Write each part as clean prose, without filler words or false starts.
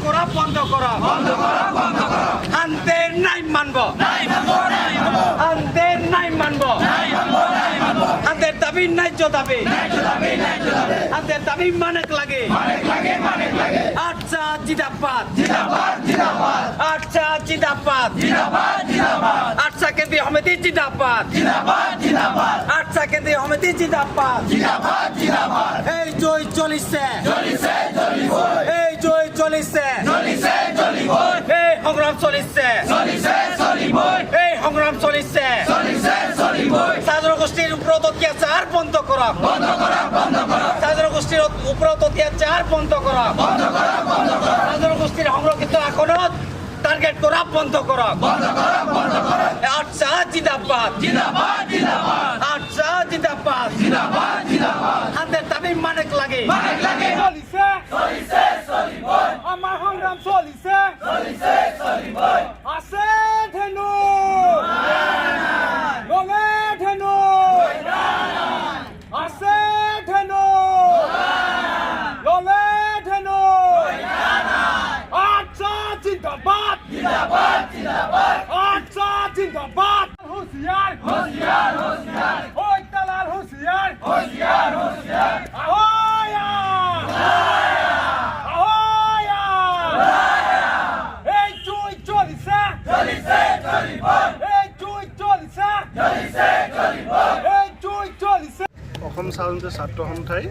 করা বন্ধ করা আনতে নাই মানব আনতে নাই মানব আনতে দাবি ন্যায্য দাবি আনতে দাবি মানেক লাগে আচ্ছা জিদাবাদ আচ্ছা জিদাবাদ আচ্ছা কেন্দ্র সমিতি জিদাবাদ আচ্ছা কেন্দ্র সমিতি জিদাবাদ এই জয় চলিছে এই জয় চলিছে এই সংগ্রাম চলিছে এই সংগ্রাম চলিছে চাহ জনগোষ্ঠীর ওপৰত অত্যাচাৰ বন্ধ কৰক চাহ জনগোষ্ঠীৰ ওপৰত অত্যাচাৰ বন্ধ কৰক চাহ জনগোষ্ঠীৰ সংৰক্ষিত আসনত টাৰ্গেট কৰা বন্ধ কৰক আচ্ছা জিন্দাবাদ আচ্ছা জিন্দাবাদ হাতের দাবি মানেক লাগে আমার সংগ্রাম চলিছে আছে ধেনু রঙে ধেনু আছে ধেনু রঙে ধেনু আচ্ছা জিন্দাবাদ আচ্ছা জিন্দাবাদ হুঁশিয়ার ওই তালার হুঁশিয়ার ahoya এই চুই চলিছে এই চুই চলিছে এই চুই চলিছে অসম চাহ ছাত্ৰ সন্থাই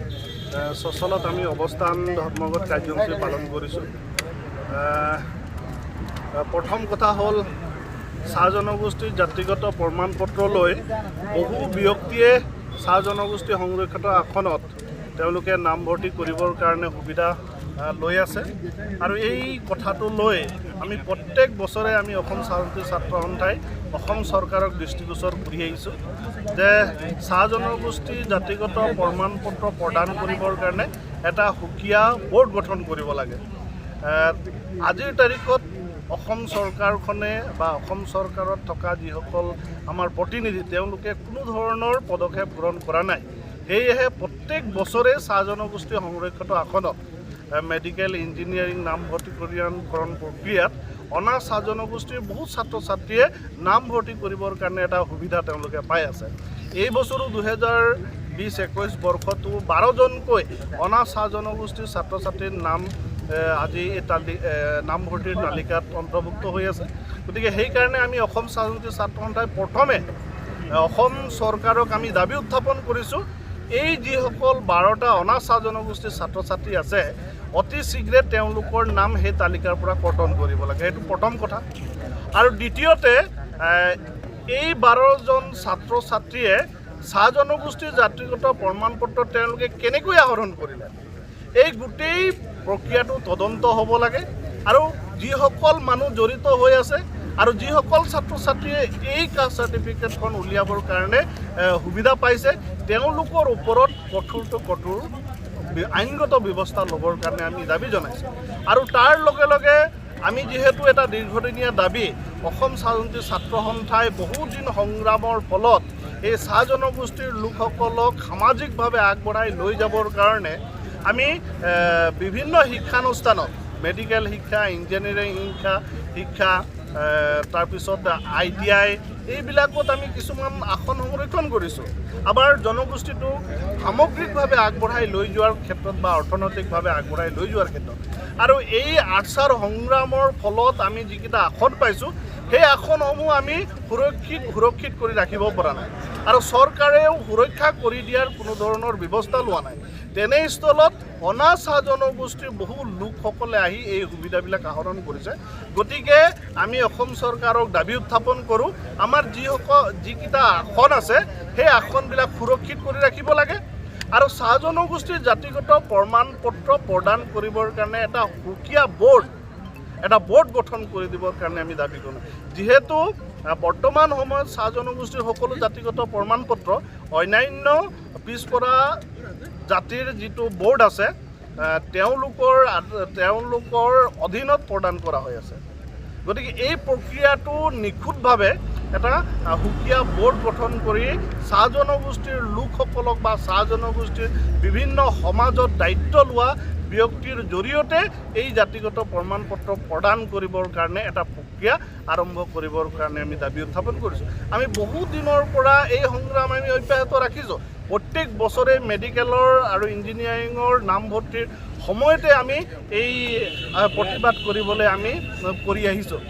সচলত আমি অৱস্থান ধৰ্মঘট কাৰ্যসূচী পালন কৰিছোঁ। প্ৰথম কথা হ'ল চাহ জনগোষ্ঠীৰ জাতিগত প্ৰমাণ পত্ৰ লৈ বহু ব্যক্তিয়ে চাহ জনগোষ্ঠী সংৰক্ষিত আসনত তেওঁলোকে নামভৰ্তি কৰিবৰ কাৰণে সুবিধা লৈ আছে আৰু এই কথাটো লৈ আমি প্ৰত্যেক বছৰে আমি অসম চাহ ছাত্ৰ সন্থাই অসম চৰকাৰক দৃষ্টিগোচৰ কৰি আহিছোঁ যে চাহ জনগোষ্ঠীৰ জাতিগত প্ৰমাণ পত্ৰ প্ৰদান কৰিবৰ কাৰণে এটা সুকীয়া বৰ্ড গঠন কৰিব লাগে। আজিৰ তাৰিখত অসম চৰকাৰখনে বা অসম চৰকাৰত থকা যিসকল আমাৰ প্ৰতিনিধি তেওঁলোকে কোনো ধৰণৰ পদক্ষেপ গ্ৰহণ কৰা নাই। সেয়েহে প্ৰত্যেক বছৰে চাহ জনগোষ্ঠী সংৰক্ষিত আসনত মেডিকেল ইঞ্জিনিয়াৰিং নামভৰ্তিকৰণ প্ৰক্ৰিয়াত অনা চাহ জনগোষ্ঠীৰ বহুত ছাত্ৰ ছাত্ৰীয়ে নামভৰ্তি কৰিবৰ কাৰণে এটা সুবিধা তেওঁলোকে পাই আছে। এই বছৰো 2020-21 বৰ্ষতো 12জনকৈ অনা চাহ জনগোষ্ঠীৰ ছাত্ৰ ছাত্ৰীৰ নাম আজি এই নামভৰ্তিৰ তালিকাত অন্তৰ্ভুক্ত হৈ আছে। গতিকে সেইকাৰণে আমি অসম চাহ ছাত্ৰ সন্থাই প্ৰথমে অসম চৰকাৰক আমি দাবী উত্থাপন কৰিছোঁ, এই যিসকল 12টা অনা চাহ জনগোষ্ঠীৰ ছাত্ৰ ছাত্ৰী আছে অতি শীঘ্ৰে তেওঁলোকৰ নাম সেই তালিকাৰ পৰা কৰ্তন কৰিব লাগে। সেইটো প্ৰথম কথা। আৰু দ্বিতীয়তে এই 12জন ছাত্ৰ ছাত্ৰীয়ে চাহ জনগোষ্ঠীৰ জাতিগত প্ৰমাণ পত্ৰ তেওঁলোকে কেনেকৈ আহৰণ কৰিলে এই গোটেই প্ৰক্ৰিয়াটো তদন্ত হ'ব লাগে আৰু যিসকল মানুহ জড়িত হৈ আছে আৰু যিসকল ছাত্ৰ ছাত্ৰীয়ে এই কাষ্ট চাৰ্টিফিকেটখন উলিয়াবৰ কাৰণে সুবিধা পাইছে তেওঁলোকৰ ওপৰত কঠোৰ আইনগত ব্যৱস্থা ল'বৰ কাৰণে আমি দাবী জনাইছোঁ। আৰু তাৰ লগে লগে আমি যিহেতু এটা দীৰ্ঘদিনীয়া দাবী অসম চাহ ছাত্ৰ সন্থাই বহুদিন সংগ্ৰামৰ ফলত এই চাহ জনগোষ্ঠীৰ লোকসকলক সামাজিকভাৱে আগবঢ়াই লৈ যাবৰ কাৰণে আমি বিভিন্ন শিক্ষানুষ্ঠানত মেডিকেল শিক্ষা, ইঞ্জিনিয়াৰিং শিক্ষা তাৰপিছত ITI এইবিলাকত আমি কিছুমান আসন সংৰক্ষণ কৰিছোঁ। আমাৰ জনগোষ্ঠীটোক সামগ্ৰিকভাৱে আগবঢ়াই লৈ যোৱাৰ ক্ষেত্ৰত বা অৰ্থনৈতিকভাৱে আগবঢ়াই লৈ যোৱাৰ ক্ষেত্ৰত আৰু এই আৰ্চাৰ সংগ্ৰামৰ ফলত আমি যিকেইটা আসন পাইছোঁ সেই আসনসমূহ আমি সুৰক্ষিত কৰি ৰাখিব পৰা নাই আৰু চৰকাৰেও সুৰক্ষা কৰি দিয়াৰ কোনো ধৰণৰ ব্যৱস্থা লোৱা নাই। তেনেস্থলত অনা চাহ জনগোষ্ঠীৰ বহু লোকসকলে আহি এই সুবিধাবিলাক আহৰণ কৰিছে। গতিকে আমি অসম চৰকাৰক দাবী উত্থাপন কৰোঁ, আমাৰ যিকেইটা আসন আছে সেই আসনবিলাক সুৰক্ষিত কৰি ৰাখিব লাগে আৰু চাহ জনগোষ্ঠীৰ জাতিগত প্ৰমাণ পত্ৰ প্ৰদান কৰিবৰ কাৰণে এটা সুকীয়া বৰ্ড গঠন কৰি দিবৰ কাৰণে আমি দাবী কৰোঁ। যিহেতু বৰ্তমান সময়ত চাহ জনগোষ্ঠীৰ সকলো জাতিগত প্ৰমাণ পত্ৰ অন্যান্য পিছপৰা জাতিৰ যিটো বৰ্ড আছে তেওঁলোকৰ অধীনত প্ৰদান কৰা হৈ আছে। গতিকে এই প্ৰক্ৰিয়াটো নিখুঁতভাৱে এটা সুকীয়া বৰ্ড গঠন কৰি চাহ জনগোষ্ঠীৰ লোকসকলক বা চাহ জনগোষ্ঠীৰ বিভিন্ন সমাজত দায়িত্ব লোৱা ব্যক্তিৰ জৰিয়তে এই জাতিগত প্ৰমাণ পত্ৰ প্ৰদান কৰিবৰ কাৰণে এটা প্ৰক্ৰিয়া আৰম্ভ কৰিবৰ কাৰণে আমি দাবী উত্থাপন কৰিছোঁ। আমি বহু দিনৰ পৰা এই সংগ্ৰাম আমি অব্যাহত ৰাখিছোঁ। প্ৰত্যেক বছৰে মেডিকেলৰ আৰু ইঞ্জিনিয়াৰিঙৰ নামভৰ্তিৰ সময়তে আমি এই প্ৰতিবাদ কৰিবলৈ আমি কৰি আহিছোঁ।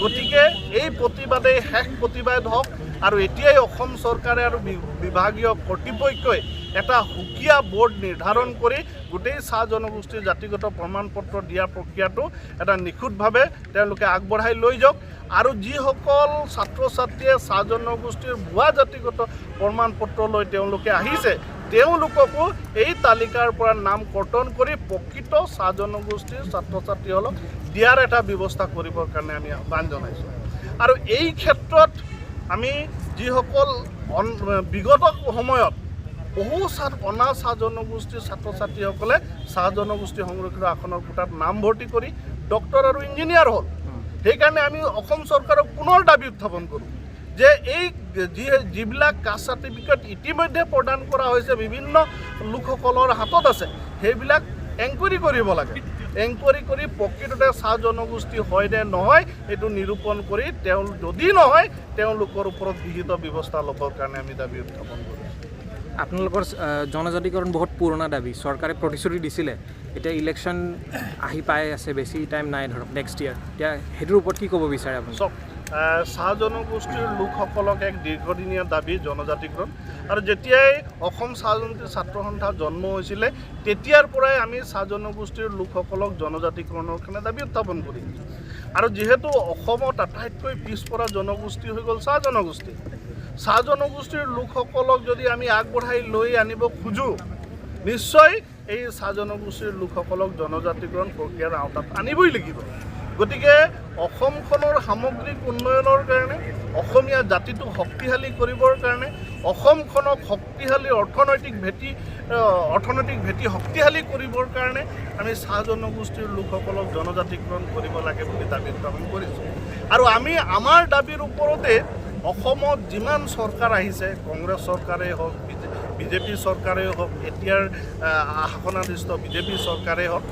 গতিকে এই প্ৰতিবাদেই শেষ প্ৰতিবাদ হওক আৰু এতিয়াই অসম চৰকাৰে আৰু বিভাগীয় কৰ্তৃপক্ষই এটা সুকীয়া বোৰ্ড নিৰ্ধাৰণ কৰি গোটেই চাহ জনগোষ্ঠীৰ জাতিগত প্ৰমাণ পত্ৰ দিয়াৰ প্ৰক্ৰিয়াটো এটা নিখুঁতভাৱে তেওঁলোকে আগবঢ়াই লৈ যাওক আৰু যিসকল ছাত্ৰ ছাত্ৰীয়ে চাহ জনগোষ্ঠীৰ ভুৱা জাতিগত প্ৰমাণ পত্ৰ লৈ তেওঁলোকে আহিছে তেওঁলোককো এই তালিকাৰ পৰা নাম কৰ্তন কৰি প্ৰকৃত চাহ জনগোষ্ঠীৰ ছাত্ৰ ছাত্ৰীসকলক দিয়াৰ এটা ব্যৱস্থা কৰিবৰ কাৰণে আমি আহ্বান জনাইছোঁ। আৰু এই ক্ষেত্ৰত আমি যিসকল বিগত সময়ত বহু অনা চাহ জনগোষ্ঠীৰ ছাত্ৰ ছাত্ৰীসকলে চাহ জনগোষ্ঠী সংৰক্ষিত আসনৰ কোটাত নামভৰ্তি কৰি ডক্টৰ আৰু ইঞ্জিনিয়াৰ হ'ল। সেইকাৰণে আমি অসম চৰকাৰক পুনৰ দাবী উত্থাপন কৰোঁ যে এই যিবিলাক কাষ্ট চাৰ্টিফিকেট ইতিমধ্যে প্ৰদান কৰা হৈছে বিভিন্ন লোকসকলৰ হাতত আছে সেইবিলাক এনকুৱাৰী কৰিব লাগে। এনকুৱাৰী কৰি প্ৰকৃততে চাহ জনগোষ্ঠী হয় নে নহয় এইটো নিৰূপণ কৰি যদি নহয় তেওঁলোকৰ ওপৰত বিহিত ব্যৱস্থা ল'বৰ কাৰণে আমি দাবী উত্থাপন কৰোঁ। আপোনালোকৰ জনজাতিকৰণ বহুত পুৰণা দাবী, চৰকাৰে প্ৰতিশ্ৰুতি দিছিলে, এতিয়া ইলেকশ্যন আহি পাই আছে, বেছি টাইম নাই ধৰক নেক্সট ইয়াৰ, এতিয়া সেইটোৰ ওপৰত কি ক'ব বিচাৰে আপুনি? চব চাহ জনগোষ্ঠীৰ লোকসকলক এক দীৰ্ঘদিনীয়া দাবী জনজাতিকৰণ আৰু যেতিয়াই অসম চাহ জনজাতি ছাত্ৰ সন্থা জন্ম হৈছিলে তেতিয়াৰ পৰাই আমি চাহ জনগোষ্ঠীৰ লোকসকলক জনজাতিকৰণৰ কাৰণে দাবী উত্থাপন কৰি আৰু যিহেতু অসমত আটাইতকৈ পিছপৰা জনগোষ্ঠী হৈ গ'ল চাহ জনগোষ্ঠী, চাহ জনগোষ্ঠীৰ লোকসকলক যদি আমি আগবঢ়াই লৈ আনিব খোজোঁ নিশ্চয় এই চাহ জনগোষ্ঠীৰ লোকসকলক জনজাতিকৰণ প্ৰক্ৰিয়াৰ আওতাত আনিবই লাগিব। গতিকে অসমখনৰ সামগ্ৰিক উন্নয়নৰ কাৰণে অসমীয়া জাতিটোক শক্তিশালী কৰিবৰ কাৰণে অসমখনক শক্তিশালী অৰ্থনৈতিক ভেটি শক্তিশালী কৰিবৰ কাৰণে আমি চাহ জনগোষ্ঠীৰ লোকসকলক জনজাতিকৰণ কৰিব লাগে বুলি দাবী উত্থাপন কৰিছোঁ। আৰু আমি আমাৰ দাবীৰ ওপৰতে অসমত যিমান চৰকাৰ আহিছে, কংগ্ৰেছ চৰকাৰেই হওক বিজেপি চৰকাৰেই হওক এতিয়াৰ শাসনাধীষ্ঠ বিজেপি চৰকাৰেই হওক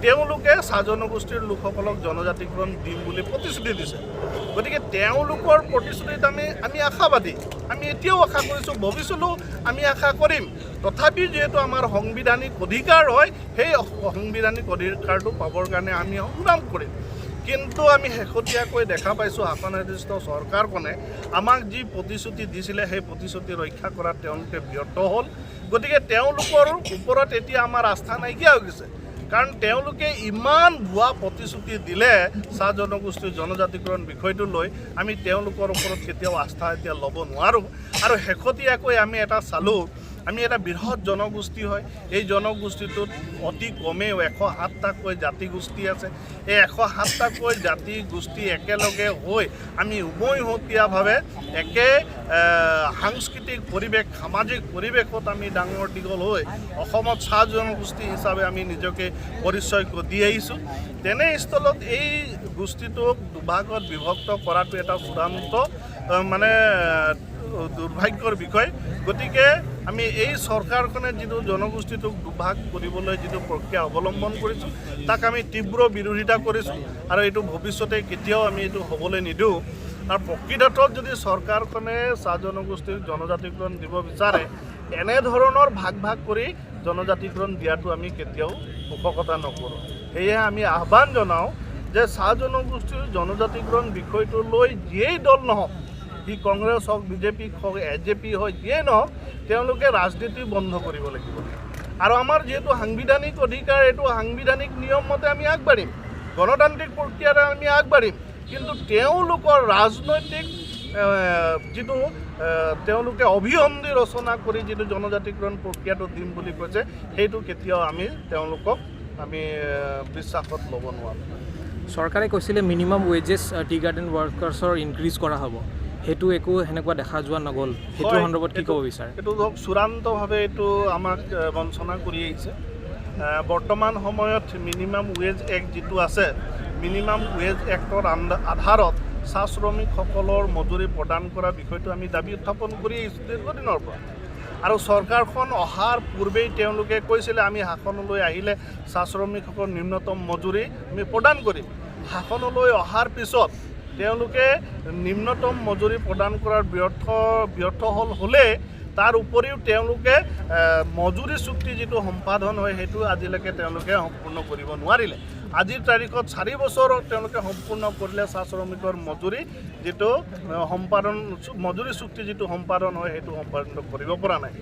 তেওঁলোকে চাহ জনগোষ্ঠীৰ লোকসকলক জনজাতিকৰণ দিম বুলি প্ৰতিশ্ৰুতি দিছে। গতিকে তেওঁলোকৰ প্ৰতিশ্ৰুতিত আমি আশাবাদী, আমি এতিয়াও আশা কৰিছোঁ, ভৱিষ্যতেও আমি আশা কৰিম। তথাপি যিহেতু আমাৰ সাংবিধানিক অধিকাৰ হয় সেই সাংবিধানিক অধিকাৰটো পাবৰ কাৰণে আমি সংগ্ৰাম কৰিম। কিন্তু আমি শেহতীয়াকৈ দেখা পাইছোঁ শাসনাধীষ্ঠ চৰকাৰখনে আমাক যি প্ৰতিশ্ৰুতি দিছিলে সেই প্ৰতিশ্ৰুতি ৰক্ষা কৰাত তেওঁলোকে ব্যৰ্থ হ'ল। গতিকে তেওঁলোকৰ ওপৰত এতিয়া আমাৰ আস্থা নাইকিয়া হৈ গৈছে, কাৰণ তেওঁলোকে ইমান ভুৱা প্ৰতিশ্ৰুতি দিলে চাহ জনগোষ্ঠীৰ জনজাতিকৰণ বিষয়টো লৈ আমি তেওঁলোকৰ ওপৰত কেতিয়াও আস্থা এতিয়া ল'ব নোৱাৰোঁ। আৰু শেহতীয়াকৈ আমি এটা চালোঁ, আমি এটা বৃহৎ জনগোষ্ঠী হয়, এই জনগোষ্ঠীটোত অতি কমেও 107টাকৈ জাতিগোষ্ঠী আছে। এই 107টাকৈ জাতি গোষ্ঠী একেলগে হৈ আমি উমৈহতীয়াভাৱে একে সাংস্কৃতিক পৰিৱেশ সামাজিক পৰিৱেশত আমি ডাঙৰ দীঘল হৈ অসমত চাহ জনগোষ্ঠী হিচাপে আমি নিজকে পৰিচয় দি আহিছোঁ। তেনেস্থলত এই গোষ্ঠীটোক দুভাগত বিভক্ত কৰাটো এটা চূড়ান্ত দুৰ্ভাগ্যৰ বিষয়। গতিকে আমি এই চৰকাৰখনে যিটো জনগোষ্ঠীটোক দুভাগ কৰিবলৈ যিটো প্ৰক্ৰিয়া অৱলম্বন কৰিছোঁ তাক আমি তীব্ৰ বিৰোধিতা কৰিছোঁ আৰু এইটো ভৱিষ্যতে কেতিয়াও আমি এইটো হ'বলৈ নিদিওঁ। আৰু প্ৰকৃতত যদি চৰকাৰখনে চাহ জনগোষ্ঠীক জনজাতিকৰণ দিব বিচাৰে এনেধৰণৰ ভাগ কৰি জনজাতিকৰণ দিয়াটো আমি কেতিয়াও পোষকতা নকৰোঁ। সেয়েহে আমি আহ্বান জনাওঁ যে চাহ জনগোষ্ঠীৰ জনজাতিকৰণ বিষয়টো লৈ যিয়েই দল নহওক, সি কংগ্ৰেছ হওক বিজেপি হওক এজেপি হয় যিয়ে নহওক, তেওঁলোকে ৰাজনীতি বন্ধ কৰিব লাগিব। আৰু আমাৰ যিহেতু সাংবিধানিক অধিকাৰ এইটো সাংবিধানিক নিয়ম মতে আমি আগবাঢ়িম, গণতান্ত্ৰিক প্ৰক্ৰিয়াৰে আমি আগবাঢ়িম। কিন্তু তেওঁলোকৰ ৰাজনৈতিক যিটো তেওঁলোকে অভিসন্ধি ৰচনা কৰি যিটো জনজাতিকৰণ প্ৰক্ৰিয়াটো দিম বুলি কৈছে সেইটো কেতিয়াও আমি তেওঁলোকক আমি বিশ্বাসত ল'ব নোৱাৰোঁ। চৰকাৰে কৈছিলে minimum wages tea garden ৱৰ্কাৰ্ছৰ increase কৰা হ'ব, সেইটো একো সেনেকুৱা দেখা যোৱা নগ'ল, সেইটো সন্দৰ্ভত কি ক'ব বিচাৰে? এইটো ধৰক চূড়ান্তভাৱে এইটো আমাক বঞ্চনা কৰি আহিছে। বৰ্তমান সময়ত মিনিমাম ৱেজ এক্ট যিটো আছে, মিনিমাম ৱেজ এক্টৰ আধাৰত চাহ শ্ৰমিকসকলৰ মজুৰি প্ৰদান কৰা বিষয়টো আমি দাবী উত্থাপন কৰি আহিছোঁ দীৰ্ঘদিনৰ পৰা। আৰু চৰকাৰখন অহাৰ পূৰ্বেই তেওঁলোকে কৈছিলে আমি শাসনলৈ আহিলে চাহ শ্ৰমিকসকলৰ নিম্নতম মজুৰি আমি প্ৰদান কৰিম। শাসনলৈ অহাৰ পিছত তেওঁলোকে নিম্নতম মজুৰি প্ৰদান কৰাৰ ব্যৰ্থ হ'লে তাৰ উপৰিও তেওঁলোকে মজুৰি চুক্তি যিটো সম্পাদন হয় সেইটো আজিলৈকে তেওঁলোকে সম্পূৰ্ণ কৰিব নোৱাৰিলে। আজিৰ তাৰিখত 4 বছৰ তেওঁলোকে সম্পূৰ্ণ কৰিলে চাহ শ্ৰমিকৰ মজুৰি যিটো মজুৰি চুক্তি যিটো সম্পাদন হয় সেইটো সম্পাদন কৰিব পৰা নাই।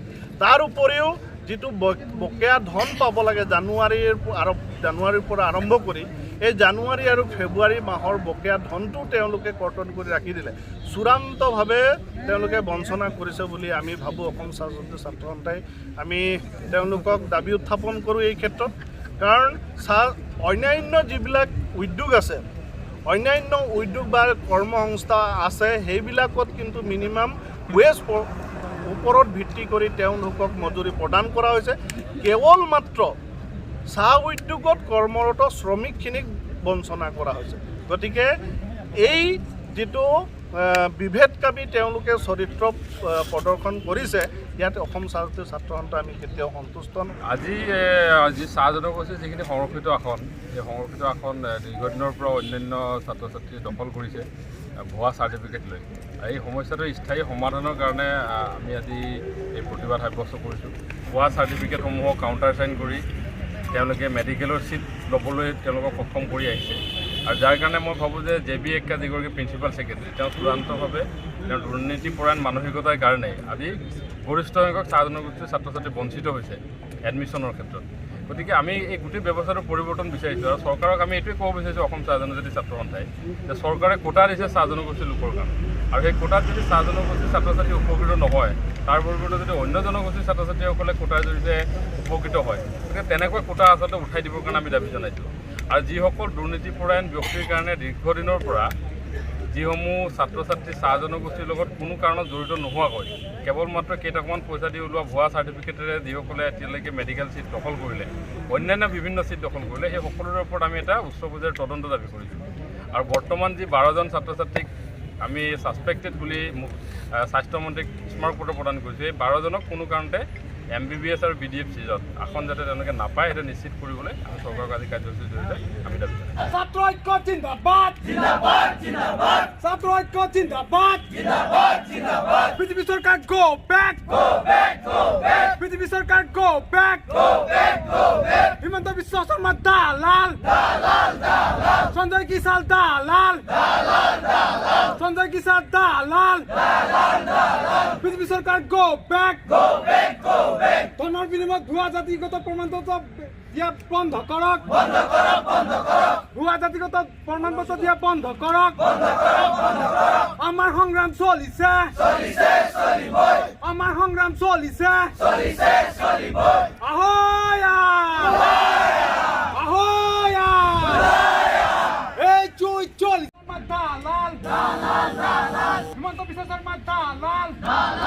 তাৰ উপৰিও যিটো বকেয়া ধন পাব লাগে জানুৱাৰীৰ পৰা আৰম্ভ কৰি এই জানুৱাৰী আৰু ফেব্ৰুৱাৰী মাহৰ বকেয়া ধনটো তেওঁলোকে কৰ্তন কৰি ৰাখি দিলে। চূড়ান্তভাৱে তেওঁলোকে বঞ্চনা কৰিছে বুলি আমি ভাবোঁ। অসম চাহ ছাত্ৰ সন্থাই আমি তেওঁলোকক দাবী উত্থাপন কৰোঁ এই ক্ষেত্ৰত। কাৰণ অন্যান্য যিবিলাক উদ্যোগ আছে, অন্যান্য উদ্যোগ বা কৰ্মসংস্থা আছে সেইবিলাকত কিন্তু মিনিমাম ৱেজ ওপৰত ভিত্তি কৰি তেওঁলোকক মজুৰি প্ৰদান কৰা হৈছে। কেৱল মাত্ৰ চাহ উদ্যোগত কৰ্মৰত শ্ৰমিকখিনিক বঞ্চনা কৰা হৈছে। গতিকে এই যিটো বিভেদকামী তেওঁলোকে চৰিত্ৰ প্ৰদৰ্শন কৰিছে ইয়াত অসম চাহ ছাত্ৰ সন্থা আমি কেতিয়াও সন্তুষ্ট নহয়। আজি চাহ জনগোষ্ঠীৰ যিখিনি সংৰক্ষিত আসন, সেই সংৰক্ষিত আসন দীৰ্ঘদিনৰ পৰা অন্যান্য ছাত্ৰ ছাত্ৰীয়ে দখল কৰিছে ভুৱা চাৰ্টিফিকেট লৈ। এই সমস্যাটোৰ স্থায়ী সমাধানৰ কাৰণে আমি আজি এই প্ৰতিবাদ সাব্যস্ত কৰিছোঁ। ভুৱা চাৰ্টিফিকেটসমূহক কাউণ্টাৰ চাইন কৰি তেওঁলোকে মেডিকেলৰ ছিট ল'বলৈ তেওঁলোকক সক্ষম কৰি আহিছে। আৰু যাৰ কাৰণে মই ভাবোঁ যে JBK যিগৰাকী প্ৰিন্সিপাল ছেক্ৰেটাৰী তেওঁ চূড়ান্তভাৱে তেওঁ দুৰ্নীতিপৰায়ণ মানসিকতাৰ কাৰণে আজি গৰিষ্ঠ সংখ্যক চাহ জনগোষ্ঠীৰ ছাত্ৰ ছাত্ৰী বঞ্চিত হৈছে এডমিশ্যনৰ ক্ষেত্ৰত। গতিকে আমি এই গোটেই ব্যৱস্থাটোৰ পৰিৱৰ্তন বিচাৰিছোঁ আৰু চৰকাৰক আমি এইটোৱে ক'ব বিচাৰিছোঁ অসম চাহ জনজাতি ছাত্ৰ সন্থাই যে চৰকাৰে কোটা দিছে চাহ জনগোষ্ঠীৰ লোকৰ কাৰণে, আৰু সেই কোটাত যদি চাহ জনগোষ্ঠীৰ ছাত্ৰ ছাত্ৰী উপকৃত নহয় তাৰ পৰিৱৰ্তে যদি অন্য জনগোষ্ঠীৰ ছাত্ৰ ছাত্ৰীসকলে কোটাৰ জৰিয়তে উপকৃত হয় গতিকে তেনেকৈ কোটা আচলতে উঠাই দিবৰ কাৰণে আমি দাবী জনাইছোঁ। আৰু যিসকল দুৰ্নীতিপৰায়ণ ব্যক্তিৰ কাৰণে দীৰ্ঘদিনৰ পৰা যিসমূহ ছাত্ৰ ছাত্ৰী চাহ জনগোষ্ঠীৰ লগত কোনো কাৰণত জড়িত নোহোৱাকৈ কেৱল মাত্ৰ কেইটকামান পইচা দি ওলোৱা ভুৱা চাৰ্টিফিকেটেৰে যিসকলে এতিয়ালৈকে মেডিকেল ছিট দখল কৰিলে, অন্যান্য বিভিন্ন ছিট দখল কৰিলে, সেই সকলোৰে ওপৰত আমি এটা উচ্চ পৰ্যায়ৰ তদন্ত দাবী কৰিছোঁ। আৰু বৰ্তমান যি 12জন ছাত্ৰ ছাত্ৰীক আমি ছাছপেক্টেড বুলি স্বাস্থ্যমন্ত্ৰীক স্মাৰকপত্ৰ প্ৰদান কৰিছোঁ, এই 12জনক কোনো কাৰণতে MBBS আৰু BDF চিজত আসন যাতে তেওঁলোকে নাপায় সেইটো নিশ্চিত কৰিবলৈ আমি চৰকাৰক আজি কাৰ্যসূচীৰ জৰিয়তে আমি দাবী জনাইছোঁ। ছাত্ৰ ঐক্য জিন্দাবাদ, জিন্দাবাদ, জিন্দাবাদ। ছাত্ৰ ঐক্য জিন্দাবাদ, জিন্দাবাদ, জিন্দাবাদ। বিজেপি চৰকাৰ go back, go back, go back. BJP চৰকাৰ go back, go back, go back. Himanta Biswa Sarma দালাল, দালাল, দালাল। সঞ্জয় কিষাণ দালাল, দালাল, দালাল। সঞ্জয় কিষাণ দালাল, দালাল, দালাল। বিজেপি চৰকাৰ go back, go back, go back. ধনৰ বিনিময়ত ভুৱা জাতিগত প্ৰমাণপত্ৰ দিয়া বন্ধ কৰক, বন্ধ কৰক, বন্ধ কৰক। ভুৱা জাতিগত প্ৰমাণপত্ৰ দিয়া বন্ধ কৰক, বন্ধ কৰক, বন্ধ কৰক। আমাৰ সংগ্ৰাম চলিছে, চলিছে, চলিবই। আমাৰ সংগ্ৰাম চলিছে, চলিছে, চলিবই। আহোই আহোই এই চলিছে দালাল, দালাল, দালাল। হিমন্ত বিশ্ব শৰ্মা দালাল, দালাল।